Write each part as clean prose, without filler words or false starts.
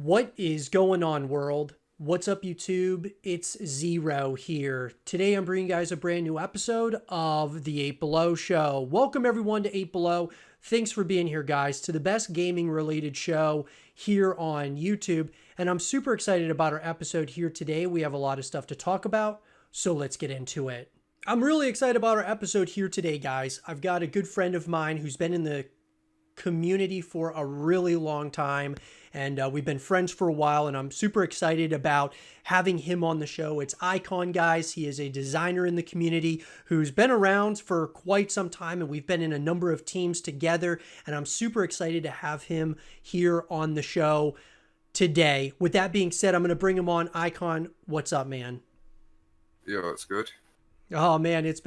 What is going on, world? What's up, YouTube? It's Zero here. Today, I'm bringing you guys a brand new episode of the 8 Below Show. Welcome, everyone, to 8 Below. Thanks for being here, guys, to the best gaming related show here on YouTube. And I'm super excited about our episode here today. We have a lot of stuff to talk about, so let's get into it. I'm really excited about our episode here today, guys. I've got a good friend of mine who's been in the community for a really long time, and we've been friends for a while, and I'm super excited about having him on the show. It's Icon, guys. He is a designer in the community who's been around for quite some time, and we've been in a number of teams together, and I'm super excited to have him here on the show today. With that being said, I'm going to bring him on. Icon, what's up, man? Yeah, that's good. Oh man, it's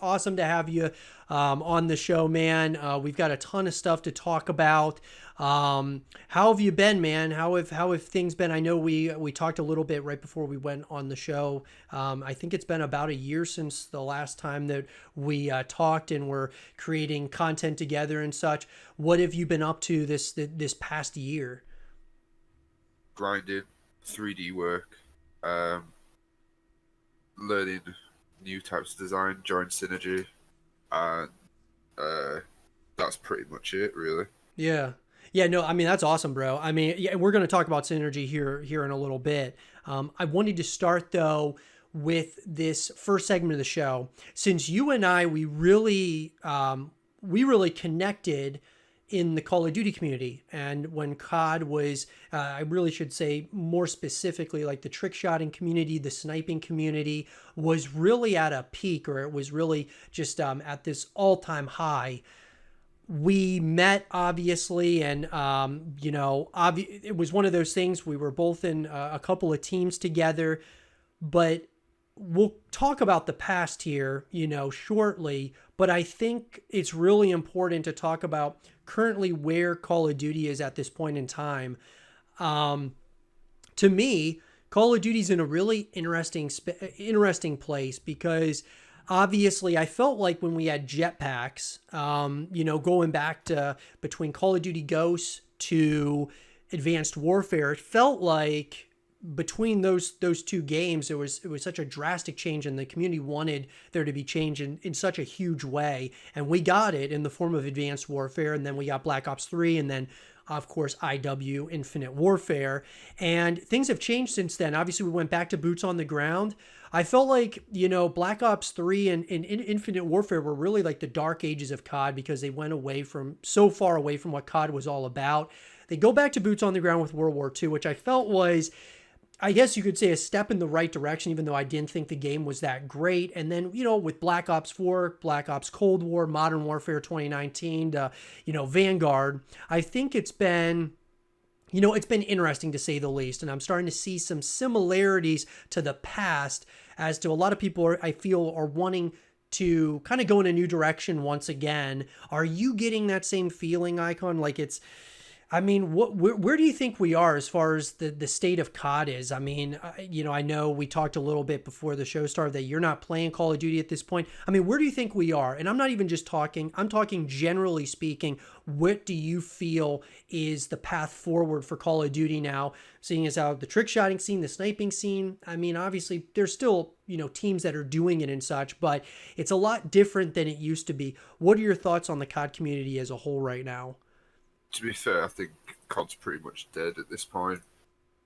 awesome to have you on the show, man. We've got a ton of stuff to talk about. How have you been, man? How have things been? I know we talked a little bit right before we went on the show. I think it's been about a year since the last time that we talked, and we're creating content together and such. What have you been up to this past year? Grinding, 3D work, um, learning new types of design, join Synergy, and uh, that's pretty much it, really. Yeah. Yeah, no, I mean that's awesome, bro. I mean, yeah, we're going to talk about synergy here in a little bit. I wanted to start though with this first segment of the show. Since you and I, we really connected in the Call of Duty community, and when COD was, I really should say more specifically, like the trick shotting community, the sniping community was really at a peak, or it was really just at this all-time high. We met obviously, and it was one of those things. We were both in a couple of teams together, but we'll talk about the past here, shortly. But I think it's really important to talk about currently where Call of Duty is at this point in time. um, to me, Call of Duty's in a really interesting place, because obviously I felt like when we had Jetpacks, going back to between Call of Duty Ghosts to Advanced Warfare, it felt like between those two games it was such a drastic change, and the community wanted there to be change in such a huge way, and we got it in the form of Advanced Warfare, and then we got Black Ops 3, and then of course IW Infinite Warfare. And things have changed since then. Obviously we went back to boots on the ground. I felt like, Black Ops 3 and Infinite Warfare were really like the dark ages of COD, because they went so far away from what COD was all about. They go back to boots on the ground with World War II, which I felt was, I guess you could say, a step in the right direction, even though I didn't think the game was that great. And then, with Black Ops 4, Black Ops Cold War, Modern Warfare 2019, Vanguard, I think it's been interesting to say the least. And I'm starting to see some similarities to the past, as to a lot of people I feel are wanting to kind of go in a new direction once again. Are you getting that same feeling, Icon? Like I mean, where do you think we are as far as the state of COD is? I mean, I know we talked a little bit before the show started that you're not playing Call of Duty at this point. I mean, where do you think we are? And I'm not even just talking, I'm talking generally speaking. What do you feel is the path forward for Call of Duty now, seeing as how the trick shotting scene, the sniping scene? I mean, obviously, there's still, teams that are doing it and such, but it's a lot different than it used to be. What are your thoughts on the COD community as a whole right now? To be fair, I think COD's pretty much dead at this point.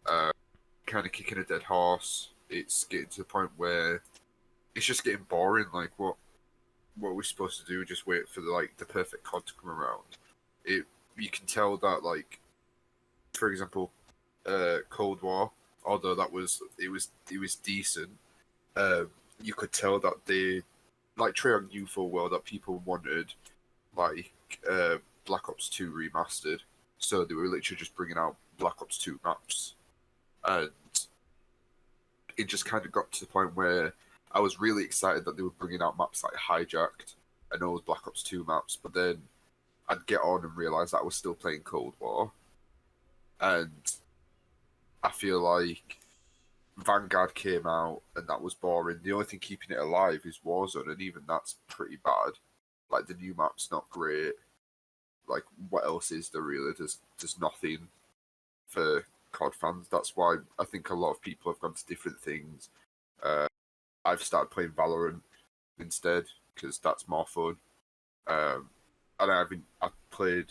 Uh, kind of kicking a dead horse. It's getting to the point where it's just getting boring. Like, what are we supposed to do? Just wait for the perfect COD to come around. You can tell that, like, for example, Cold War, although it was decent. You could tell that they, like, Treyarch knew full well that people wanted, like, Black Ops 2 remastered, so they were literally just bringing out Black Ops 2 maps, and it just kind of got to the point where I was really excited that they were bringing out maps like Hijacked and old Black Ops 2 maps, but then I'd get on and realise that I was still playing Cold War, and I feel like Vanguard came out and that was boring. The only thing keeping it alive is Warzone, and even that's pretty bad. Like, the new map's not great. Like, what else is there really? There's nothing for COD fans. That's why I think a lot of people have gone to different things. I've started playing Valorant instead because that's more fun. And I played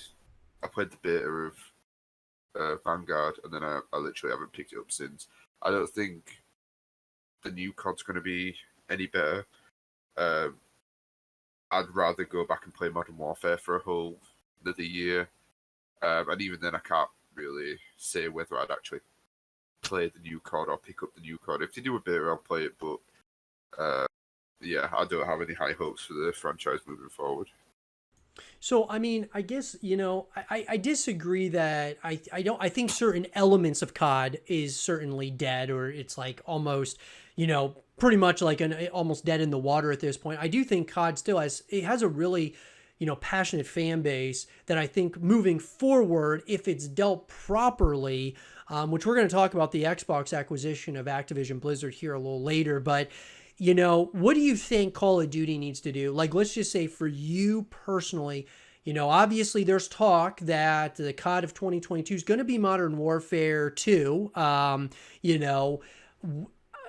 the beta of Vanguard, and then I literally haven't picked it up since. I don't think the new COD's going to be any better. I'd rather go back and play Modern Warfare for a whole another year, and even then I can't really say whether I'd actually play the new COD or pick up the new COD. If they do a beta, I'll play it, but yeah, I don't have any high hopes for the franchise moving forward. So, I mean, I guess, I disagree that I think certain elements of COD is certainly dead, or it's like almost, pretty much like almost dead in the water at this point. I do think COD still has a really, passionate fan base that I think moving forward, if it's dealt properly, which we're going to talk about the Xbox acquisition of Activision Blizzard here a little later, but what do you think Call of Duty needs to do? Like, let's just say for you personally, obviously there's talk that the COD of 2022 is going to be Modern Warfare 2,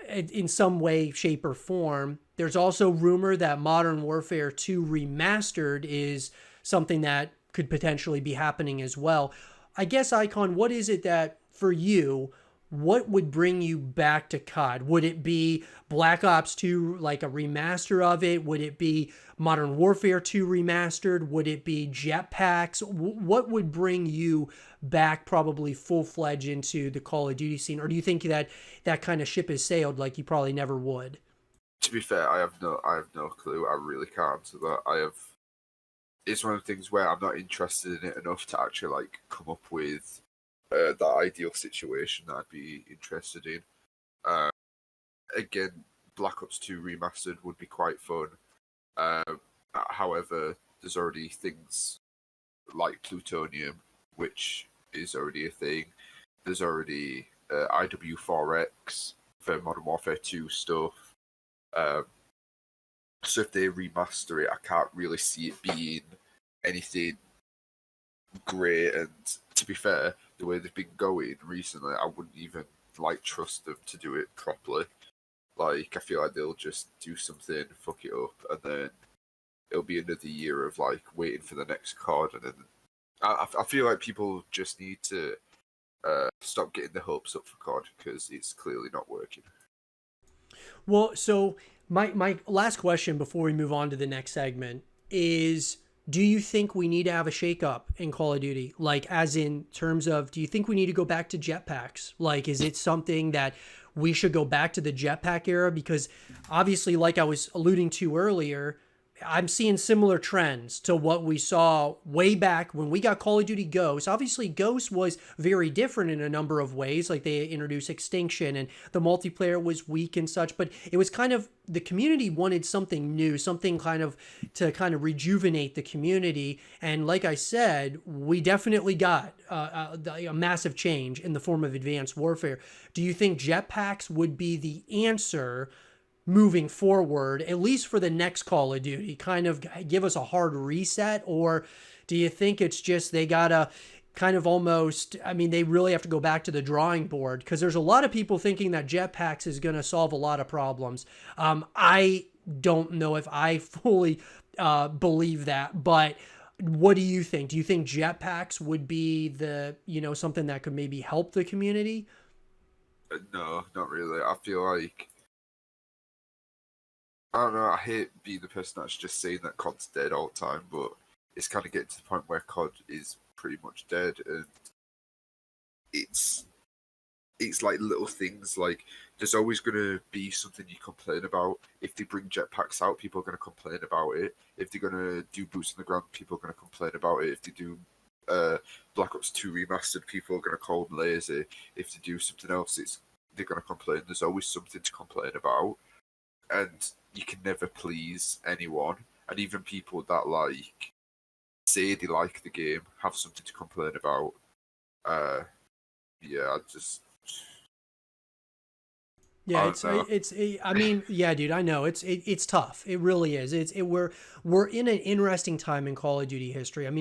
in some way, shape, or form. There's also rumor that Modern Warfare 2 Remastered is something that could potentially be happening as well. I guess, Icon, what is it that, for you, what would bring you back to COD? Would it be Black Ops 2, like a remaster of it? Would it be Modern Warfare 2 remastered? Would it be Jetpacks? What would bring you back probably full-fledged into the Call of Duty scene? Or do you think that kind of ship has sailed like you probably never would? To be fair, I have no clue. I really can't answer that. It's one of the things where I'm not interested in it enough to actually like come up with that ideal situation that I'd be interested in. Again, Black Ops 2 Remastered would be quite fun. However, there's already things like Plutonium, which is already a thing. There's already IW4X for Modern Warfare 2 stuff. So if they remaster it, I can't really see it being anything great. And to be fair, the way they've been going recently, I wouldn't even trust them to do it properly. I feel like they'll just do something, fuck it up, and then it'll be another year of waiting for the next COD. And then I feel like people just need to stop getting their hopes up for COD because it's clearly not working. Well, so my last question before we move on to the next segment is, do you think we need to have a shakeup in Call of Duty? As in terms of, do you think we need to go back to jetpacks? Is it something that we should go back to the jetpack era? Because obviously, like I was alluding to earlier, I'm seeing similar trends to what we saw way back when we got Call of Duty Ghosts. Obviously, Ghosts was very different in a number of ways. They introduced Extinction and the multiplayer was weak and such, but it was kind of, the community wanted something new, something to rejuvenate the community. And like I said, we definitely got a massive change in the form of Advanced Warfare. Do you think jetpacks would be the answer moving forward, at least for the next Call of Duty, kind of give us a hard reset? Or do you think it's just they gotta kind of almost, they really have to go back to the drawing board? Because there's a lot of people thinking that jetpacks is going to solve a lot of problems. I don't know if I fully believe that, but what do you think? Do you think jetpacks would be the, something that could maybe help the community? No, not really. I feel like, I don't know, I hate being the person that's just saying that COD's dead all the time, but it's kind of getting to the point where COD is pretty much dead, and it's little things, there's always going to be something you complain about. If they bring jetpacks out, people are going to complain about it. If they're going to do boots on the ground, people are going to complain about it. If they do Black Ops 2 Remastered, people are going to call them lazy. If they do something else, they're going to complain. There's always something to complain about, and you can never please anyone. And even people that say they like the game have something to complain about. Yeah, yeah, dude, I know it's tough. It really is. We're in an interesting time in Call of Duty history. And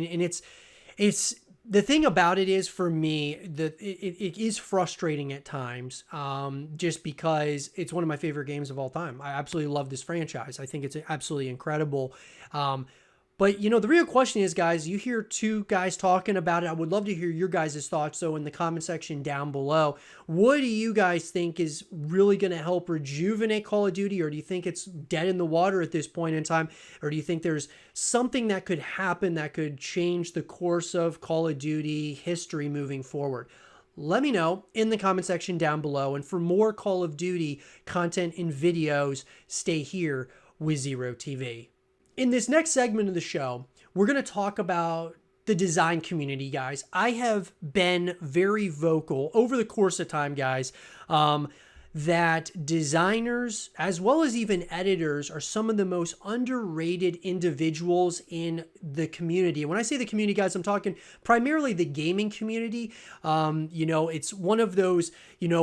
it's The thing about it is, for me, that it is frustrating at times, just because it's one of my favorite games of all time. I absolutely love this franchise. I think it's absolutely incredible. Um, but the real question is, guys, you hear two guys talking about it. I would love to hear your guys' thoughts. So in the comment section down below, what do you guys think is really going to help rejuvenate Call of Duty? Or do you think it's dead in the water at this point in time? Or do you think there's something that could happen that could change the course of Call of Duty history moving forward? Let me know in the comment section down below. And for more Call of Duty content and videos, stay here with Zero TV. In this next segment of the show, we're going to talk about the design community, guys. I have been very vocal over the course of time, guys, that designers, as well as even editors, are some of the most underrated individuals in the community. And when I say the community, guys, I'm talking primarily the gaming community. It's one of those,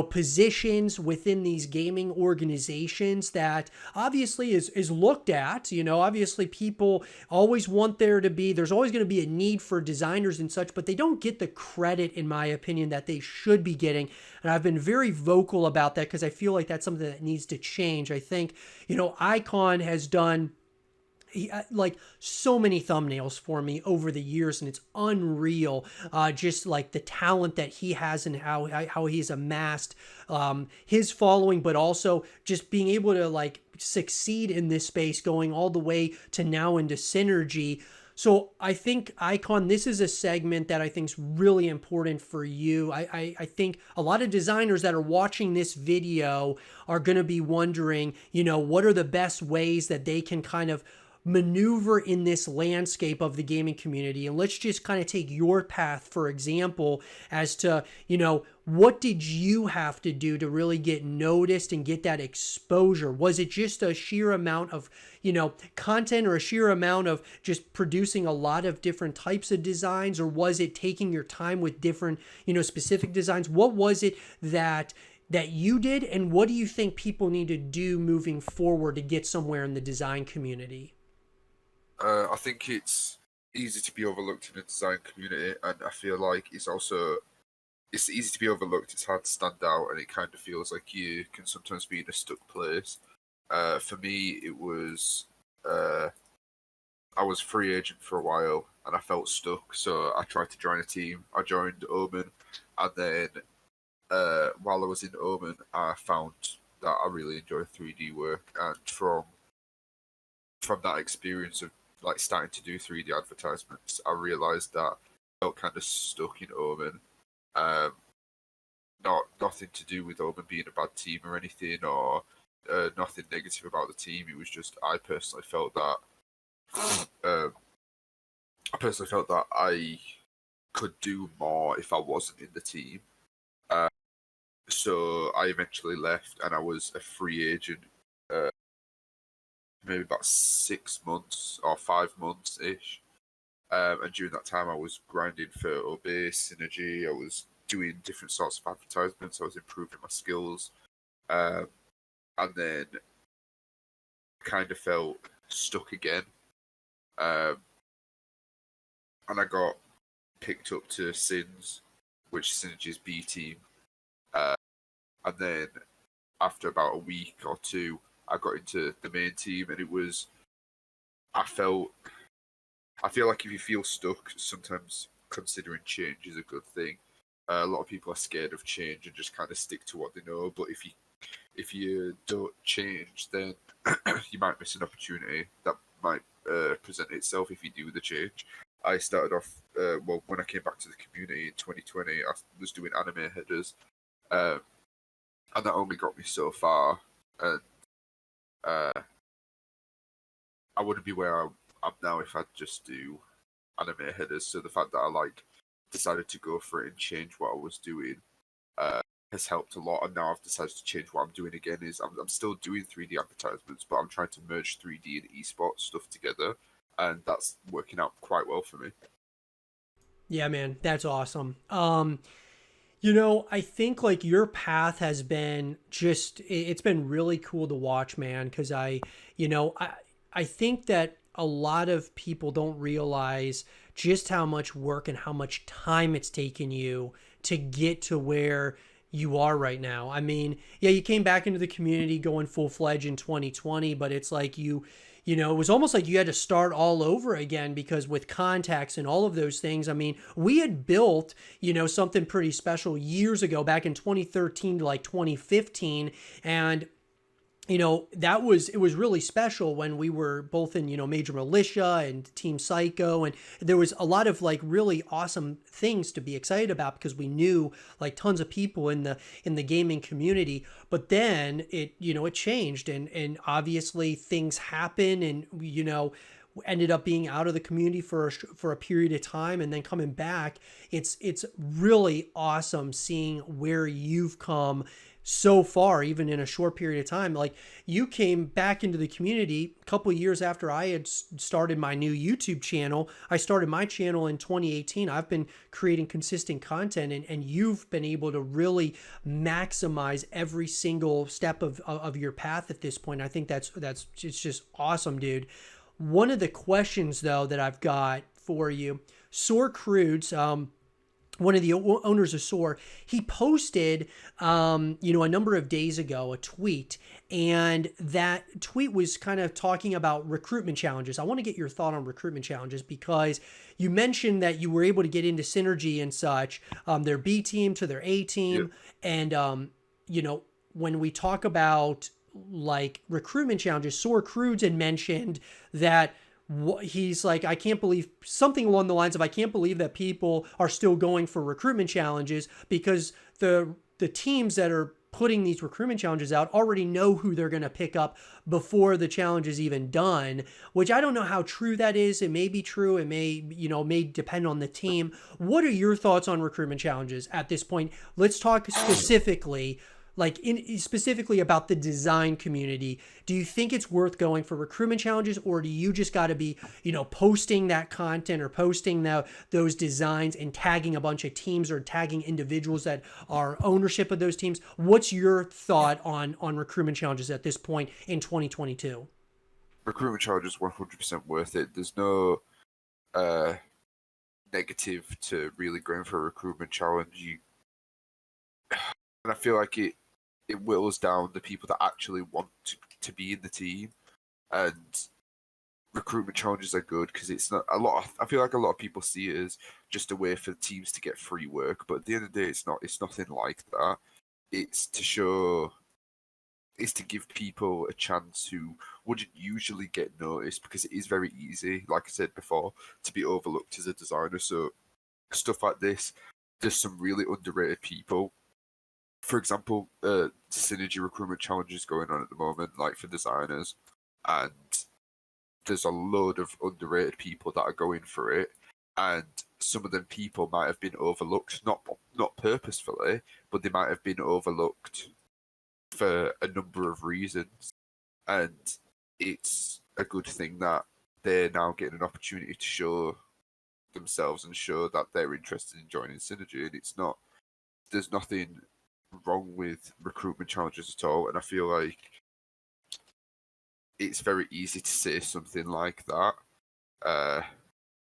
positions within these gaming organizations that obviously is looked at. Obviously people always want there's always going to be a need for designers and such, but they don't get the credit, in my opinion, that they should be getting. And I've been very vocal about that because I feel like that's something that needs to change. I think, Icon has done like so many thumbnails for me over the years, and it's unreal, just like the talent that he has and how he's amassed his following, but also just being able to like succeed in this space, going all the way to now into Synergy. So I think, Icon, this is a segment that I think is really important for you. I think a lot of designers that are watching this video are going to be wondering, what are the best ways that they can kind of maneuver in this landscape of the gaming community. And let's just kind of take your path, for example, as to, what did you have to do to really get noticed and get that exposure? Was it just a sheer amount of, content, or a sheer amount of just producing a lot of different types of designs? Or was it taking your time with different, specific designs? What was it that you did? And what do you think people need to do moving forward to get somewhere in the design community? I think it's easy to be overlooked in the design community, and I feel like it's easy to be overlooked. It's hard to stand out, and it kind of feels like you can sometimes be in a stuck place. For me, it was I was free agent for a while, and I felt stuck. So I tried to join a team. I joined Omen, and then while I was in Omen, I found that I really enjoy 3D work, and from that experience of like starting to do 3D advertisements, I realized that I felt kind of stuck in Omen. Nothing to do with Omen being a bad team or anything, or nothing negative about the team. It was just I personally felt that I could do more if I wasn't in the team. So I eventually left, and I was a free agent. Maybe about 6 months or 5 months ish. And during that time, I was grinding for Obey, Synergy. I was doing different sorts of advertisements. I was improving my skills. And then kind of felt stuck again. And I got picked up to Sins, which is Synergy's B team. And then after about a week or two, I got into the main team, and I feel like if you feel stuck, sometimes considering change is a good thing. A lot of people are scared of change and just kind of stick to what they know. But if you don't change, then you might miss an opportunity that might present itself if you do the change. I started off, when I came back to the community in 2020, I was doing anime headers, and that only got me so far. And I wouldn't be where I'm now if I'd just do anime headers. So the fact that I decided to go for it and change what I was doing has helped a lot. And now I've decided to change what I'm doing again. I'm still doing 3D advertisements, but I'm trying to merge 3D and esports stuff together, and that's working out quite well for me. Yeah, man, that's awesome. I think like your path has been it's been really cool to watch, man, because I think that a lot of people don't realize just how much work and how much time it's taken you to get to where you are right now. I mean, yeah, you came back into the community going full fledged in 2020, but it's like you know, it was almost like you had to start all over again because with contacts and all of those things, I mean, we had built, you know, something pretty special years ago back in 2013 to like 2015. And you know, it was really special when we were both in, you know, Major Militia and Team Psycho, and there was a lot of like really awesome things to be excited about because we knew like tons of people in the gaming community. But then it, you know, it changed, and obviously things happen, and you know, ended up being out of the community for a period of time and then coming back. It's really awesome seeing where you've come so far, even in a short period of time. Like, you came back into the community a couple of years after I had started my new YouTube channel. I started my channel in 2018. I've been creating consistent content, and you've been able to really maximize every single step of your path at this point. I think that's it's just awesome, dude. One of the questions though that I've got for you, Soar Crudes, one of the owners of SOAR, he posted, you know, a number of days ago, a tweet, and that tweet was kind of talking about recruitment challenges. I want to get your thought on recruitment challenges because you mentioned that you were able to get into synergy and such, their B team to their A Yeah. team, and you know, when we talk about like recruitment challenges, Soar Crudes had mentioned that he's like, I can't believe something along the lines of, I can't believe that people are still going for recruitment challenges because the teams that are putting these recruitment challenges out already know who they're going to pick up before the challenge is even done, which I don't know how true that is. It may be true. It may, you know, may depend on the team. What are your thoughts on recruitment challenges at this point? Let's talk specifically, like specifically about the design community. Do you think it's worth going for recruitment challenges, or do you just got to be, you know, posting that content or posting those designs and tagging a bunch of teams or tagging individuals that are ownership of those teams? What's your thought on recruitment challenges at this point in 2022? Recruitment Challenges 100% worth it. There's no uh, negative to really going for a recruitment challenge. And I feel like it whittles down the people that actually want to be in the team. And recruitment challenges are good because it's not a lot. I feel like a lot of people see it as just a way for teams to get free work, but at the end of the day, it's not. It's nothing like that. It's to show. It's to give people a chance who wouldn't usually get noticed because it is very easy, like I said before, to be overlooked as a designer. So stuff like this, there's some really underrated people. For example, synergy recruitment challenges going on at the moment, like for designers, and there's a load of underrated people that are going for it, and some of them people might have been overlooked, not purposefully, but they might have been overlooked for a number of reasons, and it's a good thing that they're now getting an opportunity to show themselves and show that they're interested in joining Synergy, and it's not. There's nothing wrong with recruitment challenges at all, and I feel like it's very easy to say something like that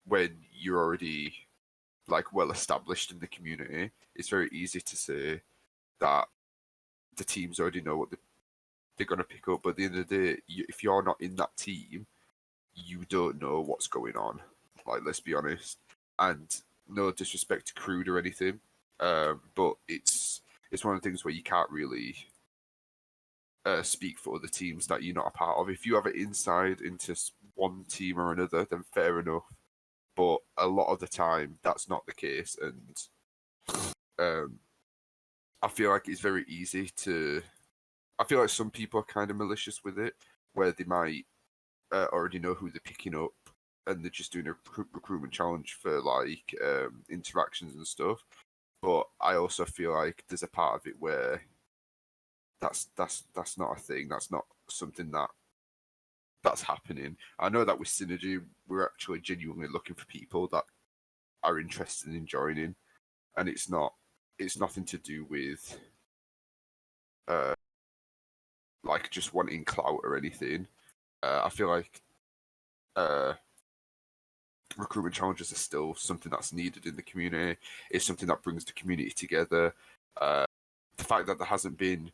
when you're already like well established in the community. It's very easy to say that the teams already know what they're going to pick up, but at the end of the day, if you're not in that team, you don't know what's going on. Like, let's be honest. And no disrespect to Crude or anything, but it's one of the things where you can't really speak for other teams that you're not a part of. If you have an inside into one team or another, then fair enough. But a lot of the time, that's not the case, and I feel like it's very easy to. I feel like some people are kind of malicious with it, where they might already know who they're picking up, and they're just doing a recruitment challenge for like interactions and stuff. But I also feel like there's a part of it where that's not a thing. That's not something that's happening. I know that with Synergy, we're actually genuinely looking for people that are interested in joining, and it's nothing to do with like just wanting clout or anything. I feel like recruitment challenges are still something that's needed in the community. It's something that brings the community together. The fact that there hasn't been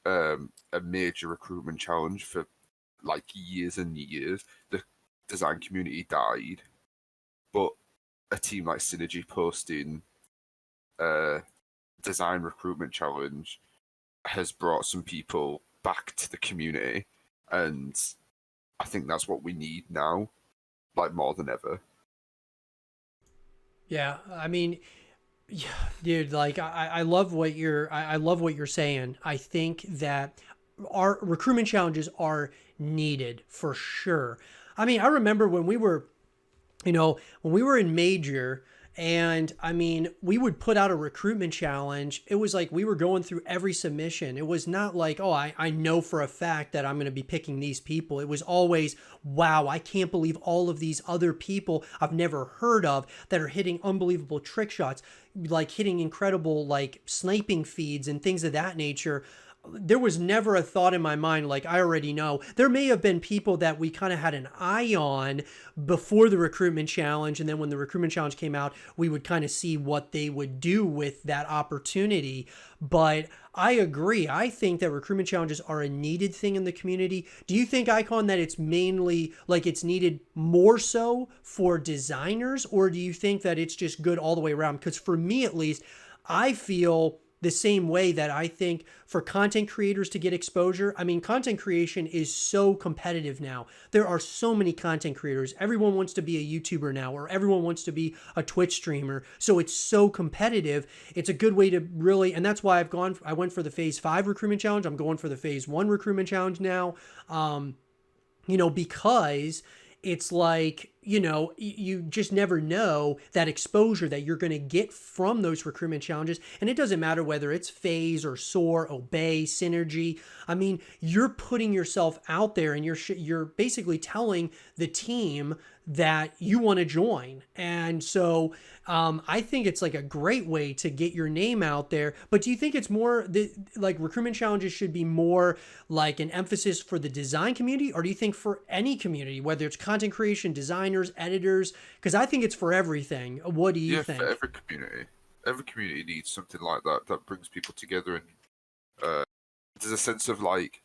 a major recruitment challenge for like years and years, the design community died, but a team like Synergy posting design recruitment challenge has brought some people back to the community, and I think that's what we need now, like more than ever. Yeah, I mean, yeah, dude, like I love what I love what you're saying. I think that our recruitment challenges are needed for sure. I mean, I remember when we were, when we were in major, and I mean, we would put out a recruitment challenge. It was like we were going through every submission. It was not like, oh, I know for a fact that I'm going to be picking these people. It was always, wow, I can't believe all of these other people I've never heard of that are hitting unbelievable trick shots, like hitting incredible, like sniping feeds and things of that nature. There was never a thought in my mind, like, I already know. There may have been people that we kind of had an eye on before the recruitment challenge. And then when the recruitment challenge came out, we would kind of see what they would do with that opportunity. But I agree. I think that recruitment challenges are a needed thing in the community. Do you think, Icon, that it's mainly like it's needed more so for designers, or do you think that it's just good all the way around? Because for me, at least, I feel the same way that I think for content creators to get exposure. I mean, content creation is so competitive now. There are so many content creators. Everyone wants to be a YouTuber now, or everyone wants to be a Twitch streamer. So it's so competitive. It's a good way to really, and that's why I went for the phase 5 recruitment challenge. I'm going for the phase 1 recruitment challenge now. Because it's like, you just never know that exposure that you're going to get from those recruitment challenges. And it doesn't matter whether it's Phase or Soar, Obey, Synergy. I mean, you're putting yourself out there, and you're basically telling the team that you want to join. And so I think it's like a great way to get your name out there. But do you think it's more like recruitment challenges should be more like an emphasis for the design community, or do you think for any community, whether it's content creation, designers, editors? Because I think it's for everything. What do you think? For every community. Every community needs something like that brings people together, and there's a sense of like,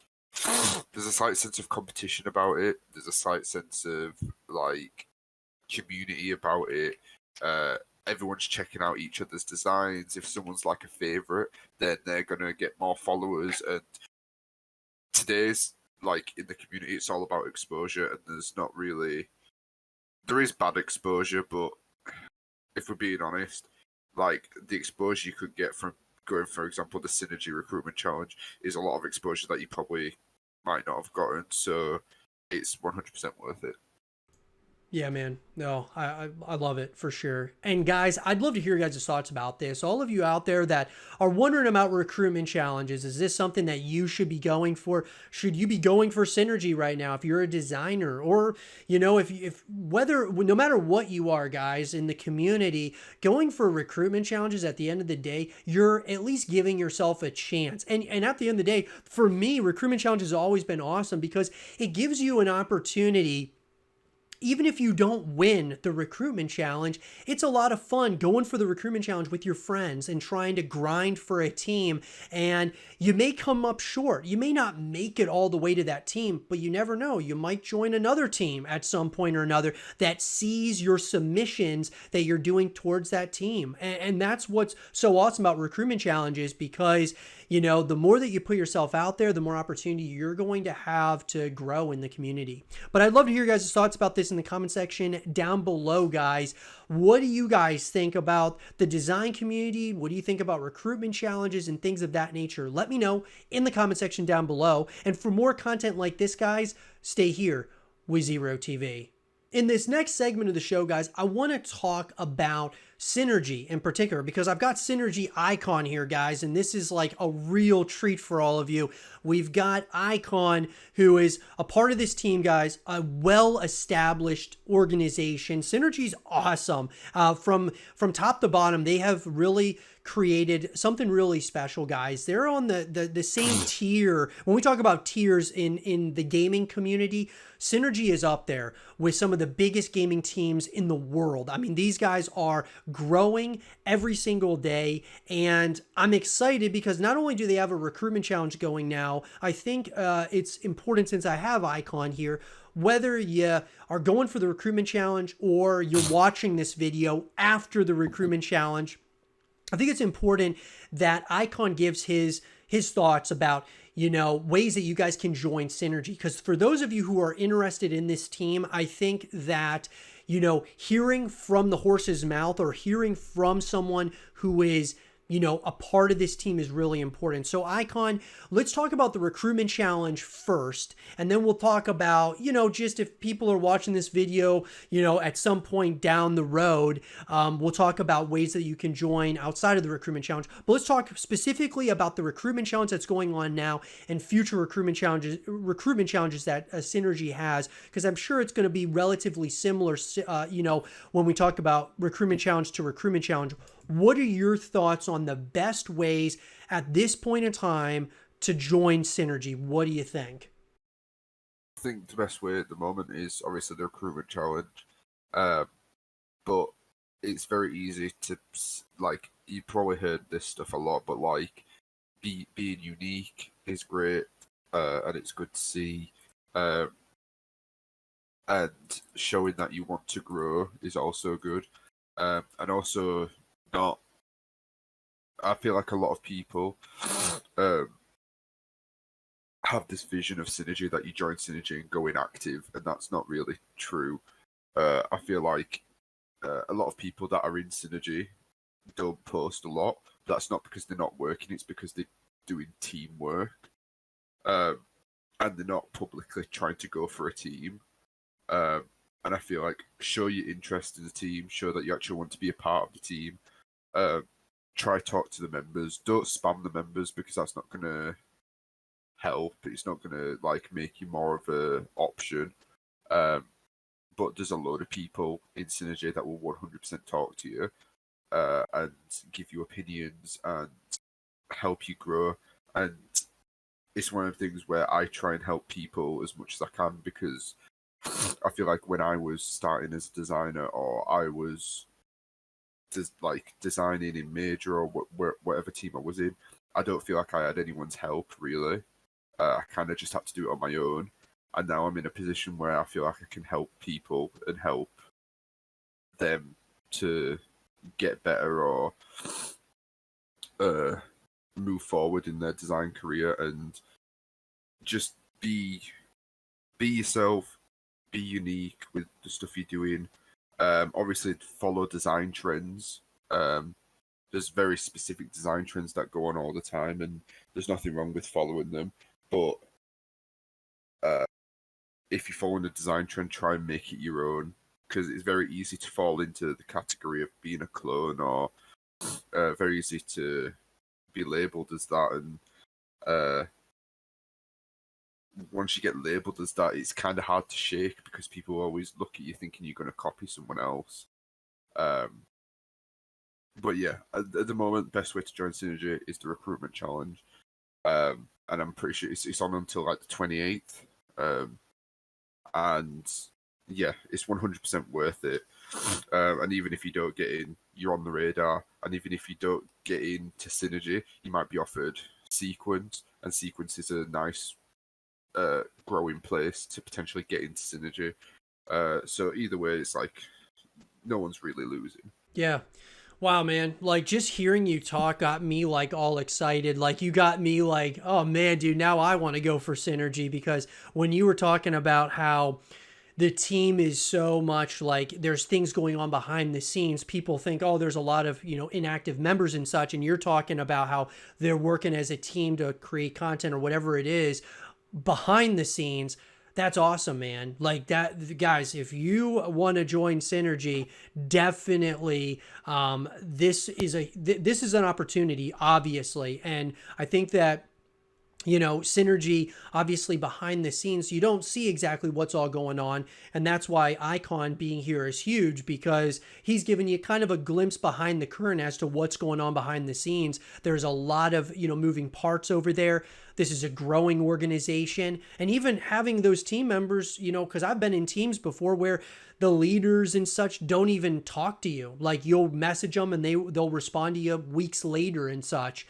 there's a slight sense of competition about it. There's a slight sense of like community about it. Everyone's checking out each other's designs. If someone's like a favorite, then they're gonna get more followers. And today's like in the community, it's all about exposure, and there is bad exposure, but if we're being honest, like the exposure you could get from going, for example, the Synergy Recruitment Challenge is a lot of exposure that you probably might not have gotten, so it's 100% worth it. Yeah, man. No, I love it for sure. And guys, I'd love to hear your guys' thoughts about this. All of you out there that are wondering about recruitment challenges, is this something that you should be going for? Should you be going for Synergy right now if you're a designer? Or, no matter what you are, guys, in the community, going for recruitment challenges, at the end of the day, you're at least giving yourself a chance. And at the end of the day, for me, recruitment challenges have always been awesome because it gives you an opportunity. Even if you don't win the recruitment challenge, it's a lot of fun going for the recruitment challenge with your friends and trying to grind for a team. And you may come up short. You may not make it all the way to that team, but you never know. You might join another team at some point or another that sees your submissions that you're doing towards that team. And that's what's so awesome about recruitment challenges, because the more that you put yourself out there, the more opportunity you're going to have to grow in the community. But I'd love to hear your guys' thoughts about this in the comment section down below, guys. What do you guys think about the design community? What do you think about recruitment challenges and things of that nature? Let me know in the comment section down below. And for more content like this, guys, stay here with Zero TV. In this next segment of the show, guys, I want to talk about Synergy in particular, because I've got Synergy Icon here, guys, and this is like a real treat for all of you. We've got Icon, who is a part of this team, guys, a well-established organization. Synergy's awesome. From top to bottom, they have really created something really special, guys. They're on the same tier. When we talk about tiers in the gaming community, Synergy is up there with some of the biggest gaming teams in the world. I mean, these guys are growing every single day, and I'm excited because not only do they have a recruitment challenge going now, I think it's important, since I have Icon here, whether you are going for the recruitment challenge or you're watching this video after the recruitment challenge, I think it's important that Icon gives his thoughts about, ways that you guys can join Synergy. Because for those of you who are interested in this team, I think that, hearing from the horse's mouth, or hearing from someone who is, a part of this team, is really important. So Icon, let's talk about the recruitment challenge first, and then we'll talk about, just if people are watching this video, at some point down the road, we'll talk about ways that you can join outside of the recruitment challenge. But let's talk specifically about the recruitment challenge that's going on now, and future recruitment challenges that Synergy has, because I'm sure it's going to be relatively similar, when we talk about recruitment challenge to recruitment challenge. What are your thoughts on the best ways at this point in time to join Synergy? What do you think? I think the best way at the moment is obviously the recruitment challenge, but it's very easy to, like, you probably heard this stuff a lot, but like being unique is great, and it's good to see, and showing that you want to grow is also good, and also not. I feel like a lot of people have this vision of Synergy that you join Synergy and go inactive, and that's not really true. I feel like a lot of people that are in Synergy don't post a lot. That's not because they're not working; it's because they're doing teamwork, and they're not publicly trying to go for a team. And I feel like show your interest in the team, show that you actually want to be a part of the team. Try talk to the members. Don't spam the members, because that's not gonna help. It's not gonna like make you more of a option. But there's a load of people in Synergy that will 100% talk to you, and give you opinions and help you grow. And it's one of the things where I try and help people as much as I can, because I feel like when I was starting as a designer, or I was designing in major, or whatever team I was in, I don't feel like I had anyone's help really. I kind of just had to do it on my own, and now I'm in a position where I feel like I can help people and help them to get better, or move forward in their design career, and just be yourself, be unique with the stuff you're doing. Obviously, follow design trends. There's very specific design trends that go on all the time, and there's nothing wrong with following them. But if you're following a design trend, try and make it your own, because it's very easy to fall into the category of being a clone, or very easy to be labelled as that. And once you get labelled as that, it's kind of hard to shake, because people always look at you thinking you're going to copy someone else. But yeah, at the moment, the best way to join Synergy is the recruitment challenge. And I'm pretty sure it's on until like the 28th. And yeah, it's 100% worth it. And even if you don't get in, you're on the radar. And even if you don't get into Synergy, you might be offered Sequence. And Sequence is a nice growing place to potentially get into Synergy. So either way, it's like no one's really losing. Yeah. Wow, man. Like, just hearing you talk got me like all excited. Like, you got me like, oh man, dude, now I want to go for Synergy. Because when you were talking about how the team is so much like there's things going on behind the scenes, people think, oh, there's a lot of, inactive members and such. And you're talking about how they're working as a team to create content or whatever it is behind the scenes. That's awesome, man. Like that, guys, if you want to join Synergy, definitely this is an opportunity, obviously. And I think that Synergy, obviously behind the scenes, you don't see exactly what's all going on. And that's why Icon being here is huge, because he's giving you kind of a glimpse behind the curtain as to what's going on behind the scenes. There's a lot of, moving parts over there. This is a growing organization. And even having those team members, because I've been in teams before where the leaders and such don't even talk to you. Like, you'll message them and they'll respond to you weeks later and such.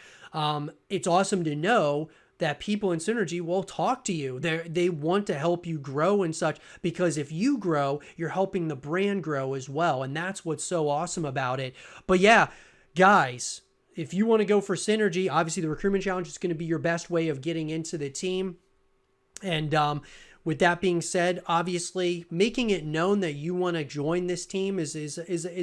It's awesome to know that people in Synergy will talk to you. They want to help you grow and such, because if you grow, you're helping the brand grow as well. And that's what's so awesome about it. But yeah, guys, if you want to go for Synergy, obviously the Recruitment Challenge is going to be your best way of getting into the team. And with that being said, obviously making it known that you want to join this team is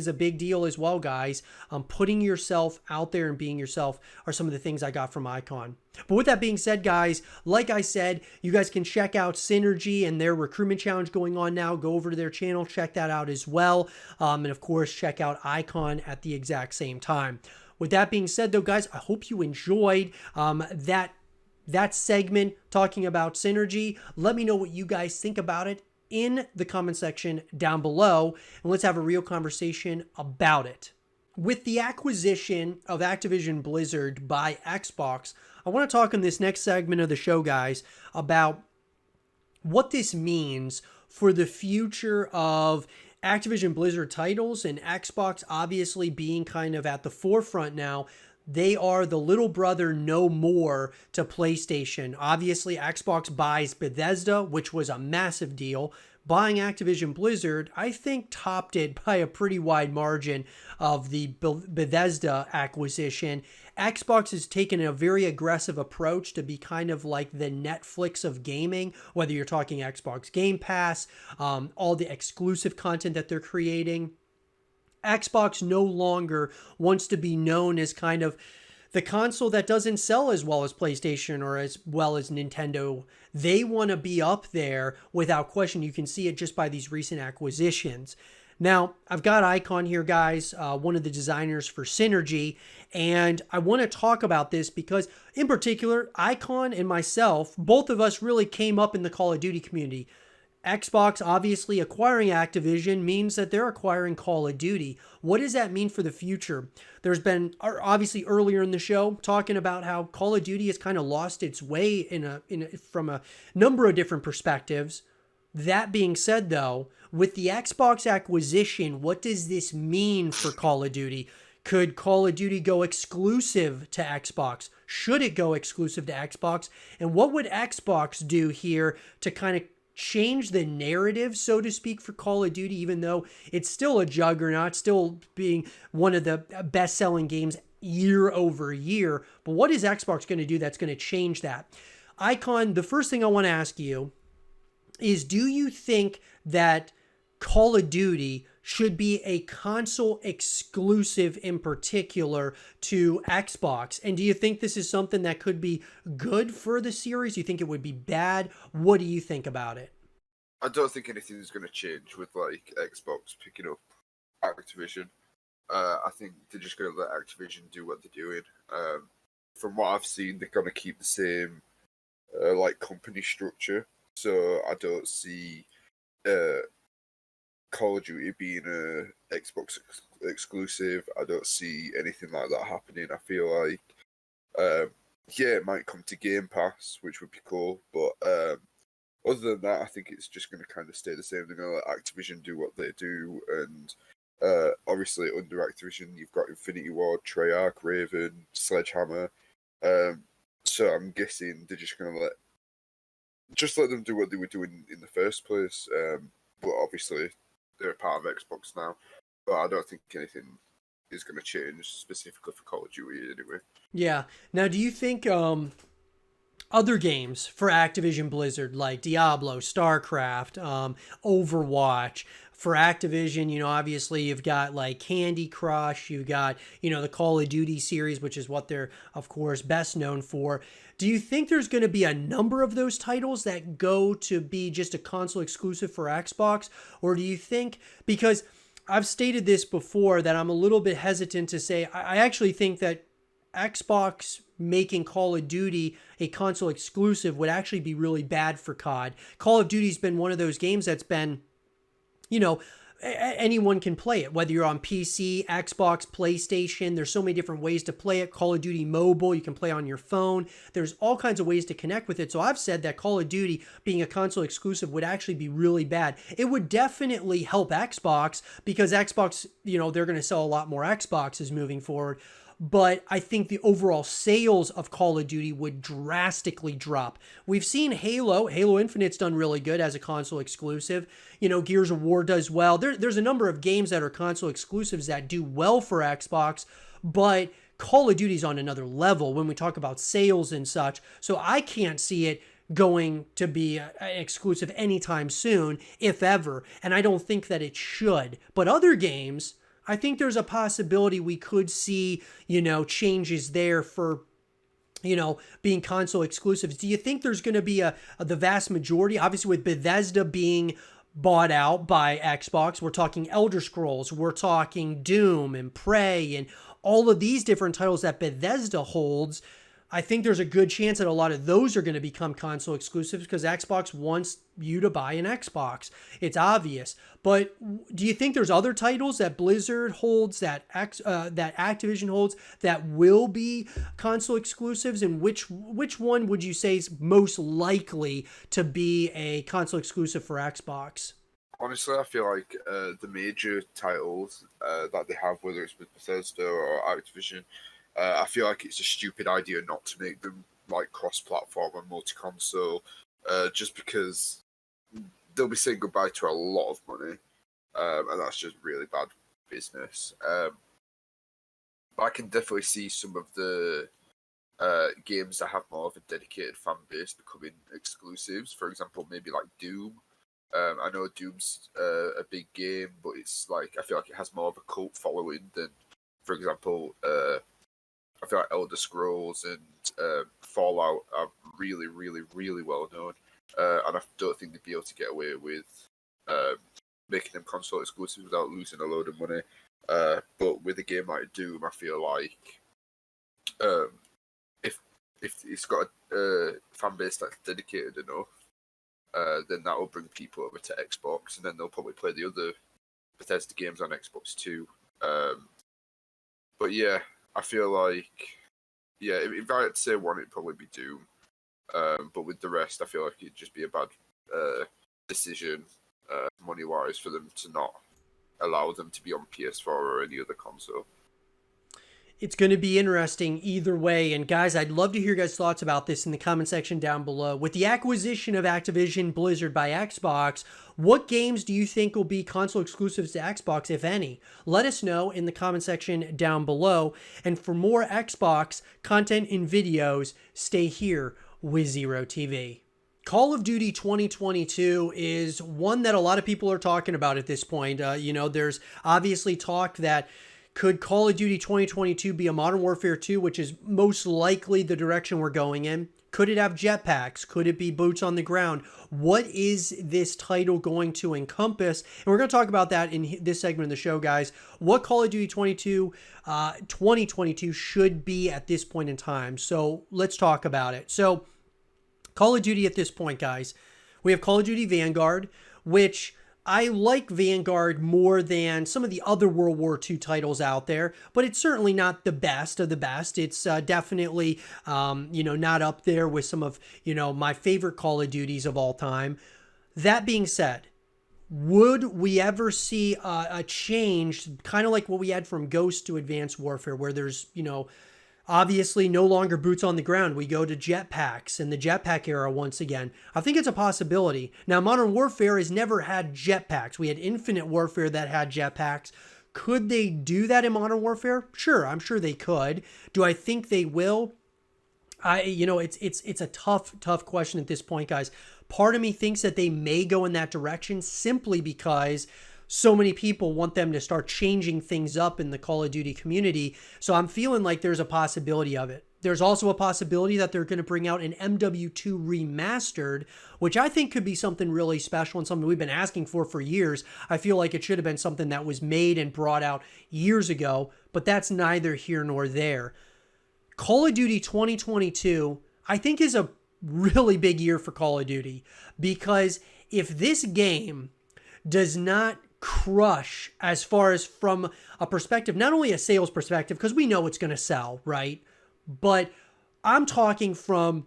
a big deal as well, guys. Putting yourself out there and being yourself are some of the things I got from Icon. But with that being said, guys, like I said, you guys can check out Synergy and their Recruitment Challenge going on now. Go over to their channel, check that out as well. And of course, check out Icon at the exact same time. With that being said, though, guys, I hope you enjoyed that segment talking about Synergy. Let me know what you guys think about it in the comment section down below, and let's have a real conversation about it. With the acquisition of Activision Blizzard by Xbox, I want to talk in this next segment of the show, guys, about what this means for the future of Activision Blizzard titles, and Xbox obviously being kind of at the forefront now. They are the little brother no more to PlayStation. Obviously, Xbox buys Bethesda, which was a massive deal. Buying Activision Blizzard, I think, topped it by a pretty wide margin of the Bethesda acquisition. Xbox has taken a very aggressive approach to be kind of like the Netflix of gaming, whether you're talking Xbox Game Pass, all the exclusive content that they're creating. Xbox no longer wants to be known as kind of the console that doesn't sell as well as PlayStation or as well as Nintendo. They want to be up there without question. You can see it just by these recent acquisitions. Now, I've got Icon here, guys, one of the designers for Synergy, and I want to talk about this because, in particular, Icon and myself, both of us really came up in the Call of Duty community. Xbox obviously acquiring Activision means that they're acquiring Call of Duty. What does that mean for the future? There's been obviously earlier in the show talking about how Call of Duty has kind of lost its way from a number of different perspectives. That being said, though, with the Xbox acquisition, what does this mean for Call of Duty? Could Call of Duty go exclusive to Xbox? Should it go exclusive to Xbox? And what would Xbox do here to kind of change the narrative, so to speak, for Call of Duty, even though it's still a juggernaut, still being one of the best-selling games year over year? But what is Xbox going to do that's going to change that? Icon, the first thing I want to ask you is, do you think that Call of Duty should be a console exclusive in particular to Xbox? And do you think this is something that could be good for the series? Do you think it would be bad? What do you think about it? I don't think anything's going to change with like Xbox picking up Activision. I think they're just going to let Activision do what they're doing. From what I've seen, they're going to keep the same like company structure. So I don't see Call of Duty being a Xbox exclusive. I don't see anything like that happening. I feel like, yeah, it might come to Game Pass, which would be cool. But other than that, I think it's just going to kind of stay the same. They're going to let Activision do what they do. And obviously under Activision, you've got Infinity Ward, Treyarch, Raven, Sledgehammer. So I'm guessing they're just going to let them do what they were doing in the first place. But obviously, they're a part of Xbox now. But I don't think anything is going to change specifically for Call of Duty anyway. Yeah. Now, do you think other games for Activision Blizzard, like Diablo, StarCraft, Overwatch, for Activision, obviously you've got like Candy Crush, you've got, the Call of Duty series, which is what they're, of course, best known for. Do you think there's going to be a number of those titles that go to be just a console exclusive for Xbox? Or do you think, because I've stated this before, that I'm a little bit hesitant to say, I actually think that Xbox making Call of Duty a console exclusive would actually be really bad for COD. Call of Duty's been one of those games that's been, you know, anyone can play it, whether you're on PC, Xbox, PlayStation. There's so many different ways to play it. Call of Duty Mobile, you can play on your phone. There's all kinds of ways to connect with it. So I've said that Call of Duty being a console exclusive would actually be really bad. It would definitely help Xbox because Xbox, you know, they're going to sell a lot more Xboxes moving forward. But I think the overall sales of Call of Duty would drastically drop. We've seen Halo Infinite's done really good as a console exclusive. You know, Gears of War does well. There's a number of games that are console exclusives that do well for Xbox, but Call of Duty's on another level when we talk about sales and such. So I can't see it going to be an exclusive anytime soon, if ever. And I don't think that it should. But other games, I think there's a possibility we could see, you know, changes there for, you know, being console exclusives. Do you think there's going to be the vast majority, obviously with Bethesda being bought out by Xbox, we're talking Elder Scrolls, we're talking Doom and Prey and all of these different titles that Bethesda holds. I think there's a good chance that a lot of those are going to become console exclusives because Xbox wants you to buy an Xbox. It's obvious. But do you think there's other titles that Blizzard holds, that Activision holds, that will be console exclusives? And which one would you say is most likely to be a console exclusive for Xbox? Honestly, I feel like the major titles that they have, whether it's with Bethesda or Activision, I feel like it's a stupid idea not to make them like cross-platform and multi-console, just because they'll be saying goodbye to a lot of money, and that's just really bad business. But I can definitely see some of the games that have more of a dedicated fan base becoming exclusives. For example, maybe like Doom. I know Doom's a big game, but it's like I feel like it has more of a cult following than, for example, I feel like Elder Scrolls and Fallout are really, really, really well known, and I don't think they'd be able to get away with making them console exclusive without losing a load of money. But with a game like Doom, I feel like if it's got a fan base that's dedicated enough, then that will bring people over to Xbox, and then they'll probably play the other Bethesda games on Xbox too. But yeah, I feel like, yeah, if I had to say one, it'd probably be Doom. But with the rest, I feel like it'd just be a bad decision, money-wise, for them to not allow them to be on PS4 or any other console. It's going to be interesting either way. And guys, I'd love to hear your guys' thoughts about this in the comment section down below. With the acquisition of Activision Blizzard by Xbox, what games do you think will be console exclusives to Xbox, if any? Let us know in the comment section down below. And for more Xbox content and videos, stay here with Zero TV. Call of Duty 2022 is one that a lot of people are talking about at this point. You know, there's obviously talk that could Call of Duty 2022 be a Modern Warfare 2, which is most likely the direction we're going in? Could it have jetpacks? Could it be boots on the ground? What is this title going to encompass? And we're going to talk about that in this segment of the show, guys. What Call of Duty 2022 should be at this point in time. So let's talk about it. So Call of Duty at this point, guys. We have Call of Duty Vanguard, which I like Vanguard more than some of the other World War II titles out there, but it's certainly not the best of the best. It's definitely, not up there with some of, my favorite Call of Duties of all time. That being said, would we ever see a change, kind of like what we had from Ghost to Advanced Warfare, where there's, obviously no longer boots on the ground. We go to jetpacks and the jetpack era once again. I think it's a possibility. Now, Modern Warfare has never had jetpacks. We had Infinite Warfare that had jetpacks. Could they do that in Modern Warfare? Sure, I'm sure they could. Do I think they will? It's a tough question at this point, guys. Part of me thinks that they may go in that direction simply because so many people want them to start changing things up in the Call of Duty community. So I'm feeling like there's a possibility of it. There's also a possibility that they're going to bring out an MW2 remastered, which I think could be something really special and something we've been asking for years. I feel like it should have been something that was made and brought out years ago, but that's neither here nor there. Call of Duty 2022, I think, is a really big year for Call of Duty, because if this game does not crush as far as from a perspective, not only a sales perspective, because we know it's going to sell, right? But I'm talking from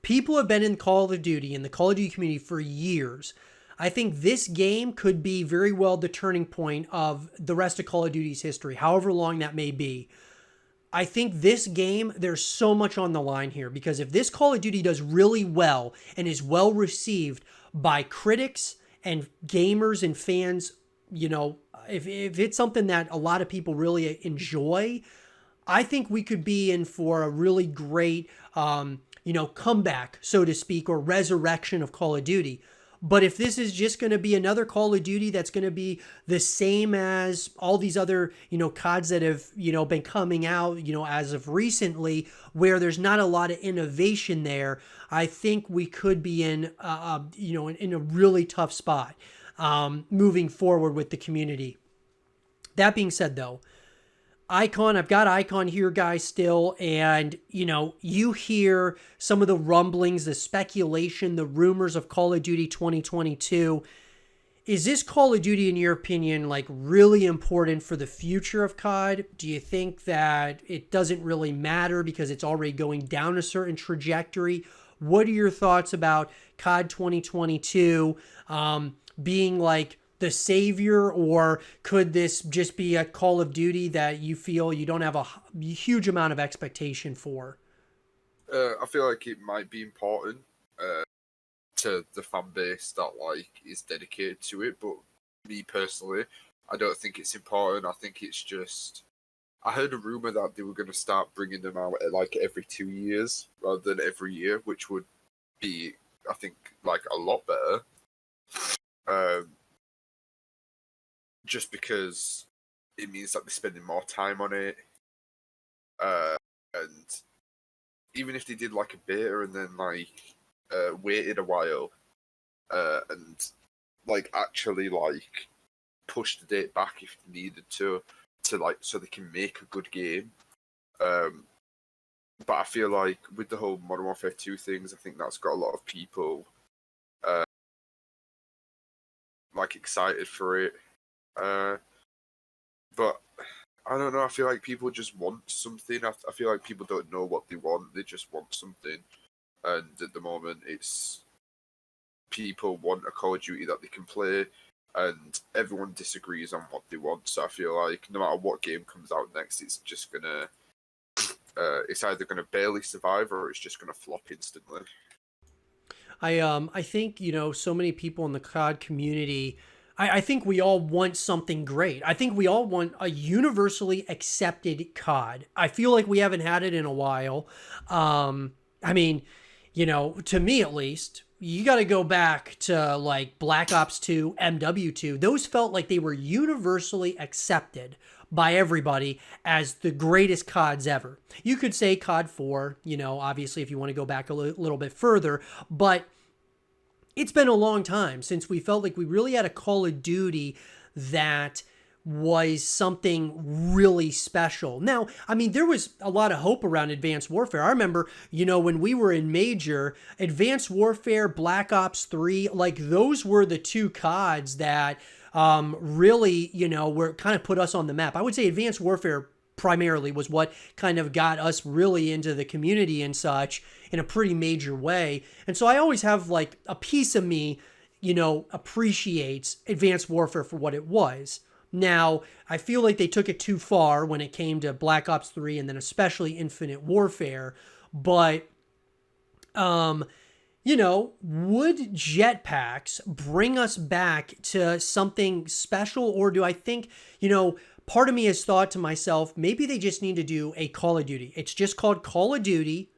people who have been in Call of Duty, in the Call of Duty community for years. I think this game could be very well the turning point of the rest of Call of Duty's history, however long that may be. I think this game, there's so much on the line here, because if this Call of Duty does really well and is well received by critics and gamers and fans, if it's something that a lot of people really enjoy, I think we could be in for a really great, comeback, so to speak, or resurrection of Call of Duty. But if this is just going to be another Call of Duty that's going to be the same as all these other, CODs that have, been coming out, as of recently, where there's not a lot of innovation there, I think we could be in a really tough spot moving forward with the community. That being said, though, Icon, I've got Icon here, guys, still, and, you hear some of the rumblings, the speculation, the rumors of Call of Duty 2022. Is this Call of Duty, in your opinion, really important for the future of COD? Do you think that it doesn't really matter because it's already going down a certain trajectory? What are your thoughts about COD 2022 being the savior, or could this just be a Call of Duty that you feel you don't have a huge amount of expectation for? I feel like it might be important to the fan base that is dedicated to it, but me personally, I don't think it's important. I think it's just, I heard a rumor that they were going to start bringing them out every 2 years rather than every year, which would be, I think, a lot better. Just because it means that they're spending more time on it. And even if they did a beta and then waited a while and actually push the date back if they needed to so they can make a good game. But I feel with the whole Modern Warfare 2 things, I think that's got a lot of people excited for it. But I don't know, I feel like people just want something. I feel like people don't know what they want, they just want something. And at the moment, it's people want a Call of Duty that they can play, and everyone disagrees on what they want. So I feel like no matter what game comes out next, it's just gonna, it's either gonna barely survive or it's just gonna flop instantly. I think, so many people in the COD community, I think we all want something great. I think we all want a universally accepted COD. I feel like we haven't had it in a while. To me at least, you got to go back to Black Ops 2, MW2. Those felt like they were universally accepted by everybody as the greatest CODs ever. You could say COD 4, obviously if you want to go back a little bit further, but it's been a long time since we felt like we really had a Call of Duty that was something really special. Now, there was a lot of hope around Advanced Warfare. I remember, when we were in Major, Advanced Warfare, Black Ops 3, those were the two CODs that really, were kind of put us on the map. I would say Advanced Warfare primarily was what kind of got us really into the community and such in a pretty major way. And so I always have a piece of me, appreciates Advanced Warfare for what it was. Now, I feel like they took it too far when it came to Black Ops 3 and then especially Infinite Warfare. But, would Jetpacks bring us back to something special? Or do I think, part of me has thought to myself, maybe they just need to do a Call of Duty. It's just called Call of Duty,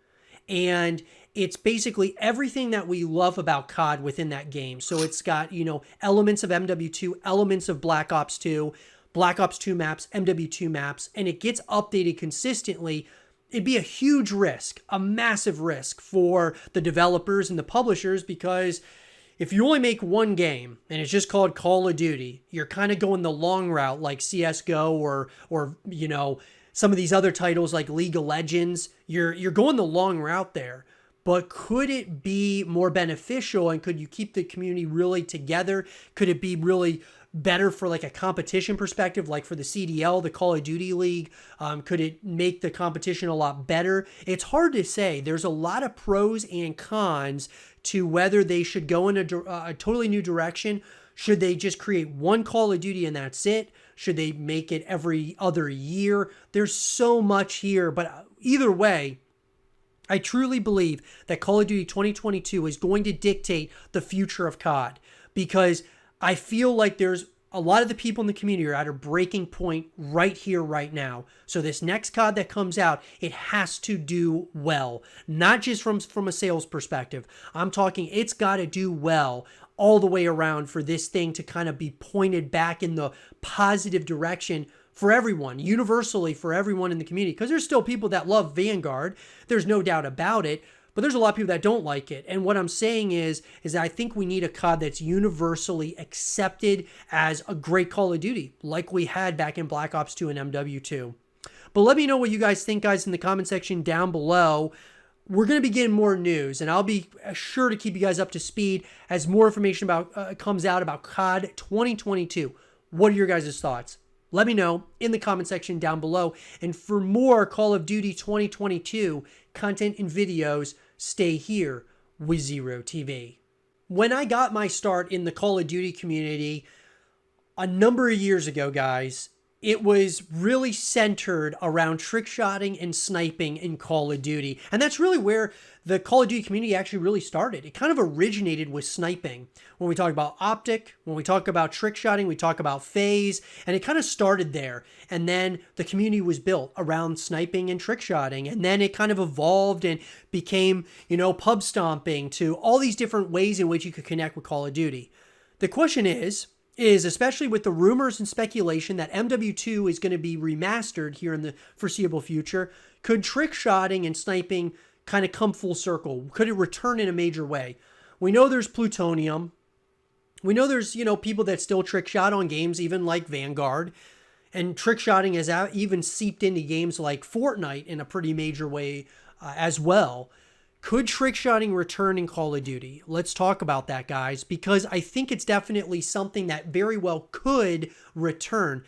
and it's basically everything that we love about COD within that game. So it's got, elements of MW2, elements of Black Ops 2, Black Ops 2 maps, MW2 maps, and it gets updated consistently. It'd be a huge risk, a massive risk for the developers and the publishers, because if you only make one game and it's just called Call of Duty, you're kind of going the long route like CSGO or some of these other titles like League of Legends, you're going the long route there. But could it be more beneficial, and could you keep the community really together? Could it be really better for like a competition perspective, like for the CDL, the Call of Duty League? Could it make the competition a lot better? It's hard to say. There's a lot of pros and cons to whether they should go in a totally new direction. Should they just create one Call of Duty and that's it? Should they make it every other year? There's so much here, but either way, I truly believe that Call of Duty 2022 is going to dictate the future of COD, because I feel like there's a lot of the people in the community are at a breaking point right here, right now. So this next COD that comes out, it has to do well, not just from a sales perspective. I'm talking it's got to do well all the way around for this thing to kind of be pointed back in the positive direction for everyone, universally for everyone in the community. Because there's still people that love Vanguard. There's no doubt about it. But there's a lot of people that don't like it. And what I'm saying is that I think we need a COD that's universally accepted as a great Call of Duty, like we had back in Black Ops 2 and MW2. But let me know what you guys think, guys, in the comment section down below. We're going to be getting more news, and I'll be sure to keep you guys up to speed as more information about comes out about COD 2022. What are your guys' thoughts? Let me know in the comment section down below. And for more Call of Duty 2022 content and videos, stay here with Zero TV. When I got my start in the Call of Duty community a number of years ago, guys, it was really centered around trick-shotting and sniping in Call of Duty. And that's really where the Call of Duty community actually really started. It kind of originated with sniping. When we talk about optic, when we talk about trick-shotting, we talk about phase, and it kind of started there. And then the community was built around sniping and trick-shotting. And then it kind of evolved and became, pub stomping, to all these different ways in which you could connect with Call of Duty. The question is especially with the rumors and speculation that MW2 is going to be remastered here in the foreseeable future, could trick-shotting and sniping kind of come full circle? Could it return in a major way? We know there's plutonium. We know there's, people that still trick-shot on games, even like Vanguard. And trick-shotting has even seeped into games like Fortnite in a pretty major way as well. Could trick-shotting return in Call of Duty? Let's talk about that, guys, because I think it's definitely something that very well could return.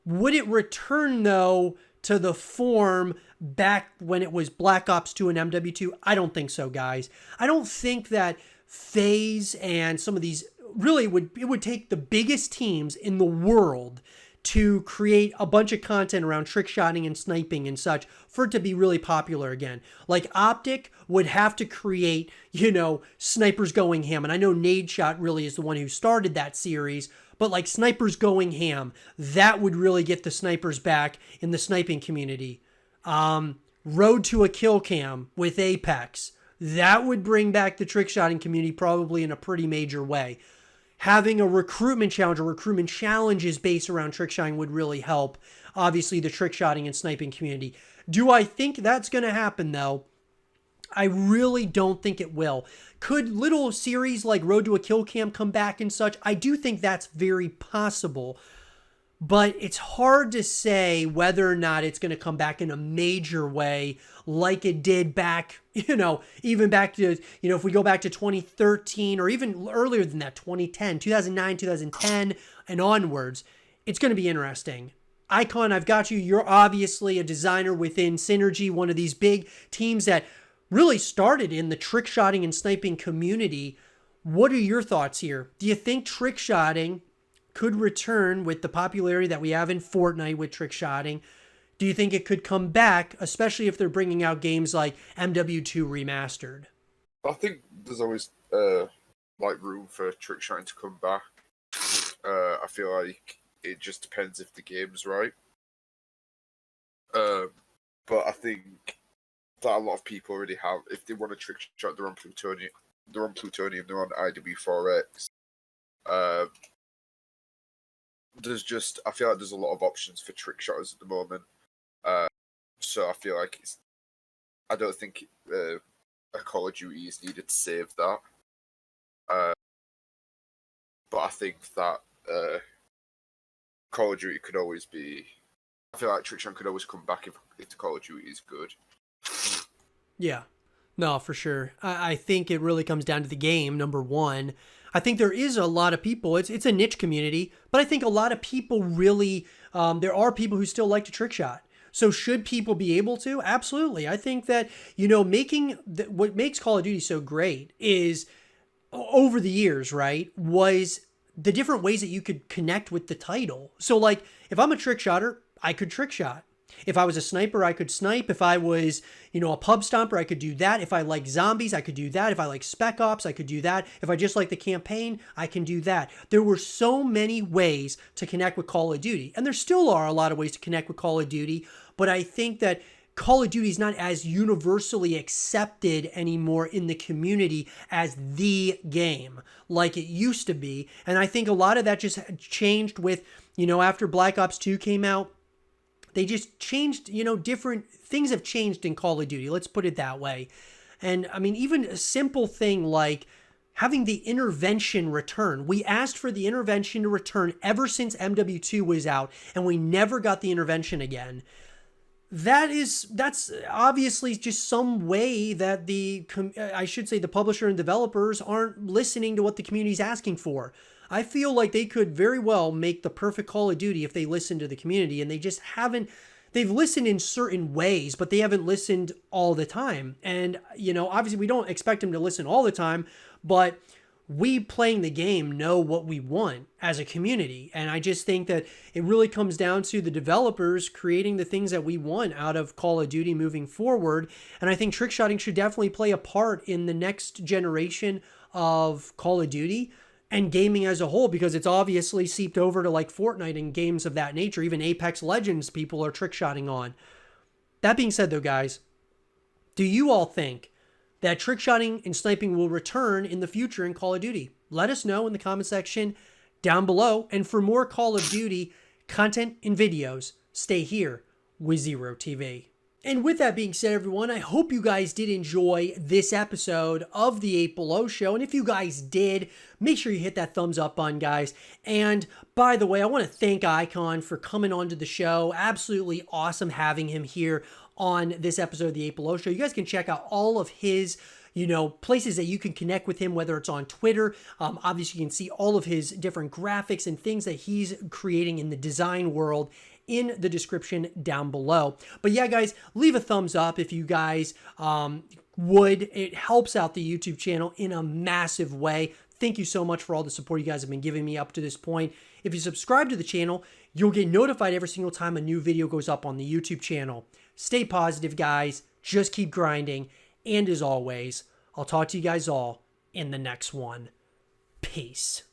Would it return, though, to the form back when it was Black Ops 2 and MW2? I don't think so, guys. I don't think that FaZe and some of these really it would take the biggest teams in the world to create a bunch of content around trick-shotting and sniping and such for it to be really popular again. Like Optic would have to create, snipers going ham. And I know Nadeshot really is the one who started that series, but like snipers going ham, that would really get the snipers back in the sniping community. Road to a kill cam with Apex, that would bring back the trick-shotting community probably in a pretty major way. Having a recruitment challenge or recruitment challenges based around trick-shotting would really help, obviously, the trick-shotting and sniping community. Do I think that's going to happen, though? I really don't think it will. Could little series like Road to a Kill Cam come back and such? I do think that's very possible. But it's hard to say whether or not it's going to come back in a major way like it did back, even back to, if we go back to 2013 or even earlier than that, 2010, 2009, 2010 and onwards. It's going to be interesting. Icon, I've got you. You're obviously a designer within Synergy, one of these big teams that really started in the trick-shotting and sniping community. What are your thoughts here? Do you think trick-shotting could return with the popularity that we have in Fortnite with trick-shotting? Do you think it could come back, especially if they're bringing out games like MW2 Remastered? I think there's always room for trick-shotting to come back. I feel like it just depends if the game's right. But I think that a lot of people already have. If they want to trick-shot, they're on plutonium. They're on IW4X. I feel like there's a lot of options for trick shotters at the moment. So I feel like I don't think a Call of Duty is needed to save that. But I think that Call of Duty could always be I feel like Trick Shot could always come back if the Call of Duty is good. Yeah. No, for sure. I think it really comes down to the game, number one. I think there is a lot of people, it's a niche community, but I think a lot of people really, there are people who still like to trick shot. So should people be able to? Absolutely. I think that, what makes Call of Duty so great is over the years, right, was the different ways that you could connect with the title. So like if I'm a trick shotter, I could trick shot. If I was a sniper, I could snipe. If I was, a pub stomper, I could do that. If I like zombies, I could do that. If I like Spec Ops, I could do that. If I just like the campaign, I can do that. There were so many ways to connect with Call of Duty. And there still are a lot of ways to connect with Call of Duty. But I think that Call of Duty is not as universally accepted anymore in the community as the game like it used to be. And I think a lot of that just changed with, after Black Ops 2 came out. They just changed, different things have changed in Call of Duty. Let's put it that way. And I mean, even a simple thing like having the intervention return. We asked for the intervention to return ever since MW2 was out, and we never got the intervention again. That's obviously just some way that the publisher and developers aren't listening to what the community's asking for. I feel like they could very well make the perfect Call of Duty if they listen to the community, and they just haven't. They've listened in certain ways, but they haven't listened all the time. And, obviously we don't expect them to listen all the time, but we playing the game know what we want as a community. And I just think that it really comes down to the developers creating the things that we want out of Call of Duty moving forward. And I think trickshotting should definitely play a part in the next generation of Call of Duty and gaming as a whole, because it's obviously seeped over to like Fortnite and games of that nature. Even Apex Legends people are trickshotting on. That being said though, guys, do you all think that trickshotting and sniping will return in the future in Call of Duty? Let us know in the comment section down below. And for more Call of Duty content and videos, stay here with Zero TV. And with that being said, everyone, I hope you guys did enjoy this episode of the 8 Below Show. And if you guys did, make sure you hit that thumbs up button, guys. And by the way, I want to thank Icon for coming onto the show. Absolutely awesome having him here on this episode of the 8 Below Show. You guys can check out all of his places that you can connect with him, whether it's on Twitter. Obviously, you can see all of his different graphics and things that he's creating in the design world in the description down below. But yeah, guys, leave a thumbs up if you guys would. It helps out the YouTube channel in a massive way. Thank you so much for all the support you guys have been giving me up to this point. If you subscribe to the channel, you'll get notified every single time a new video goes up on the YouTube channel. Stay positive, guys. Just keep grinding. And as always, I'll talk to you guys all in the next one. Peace.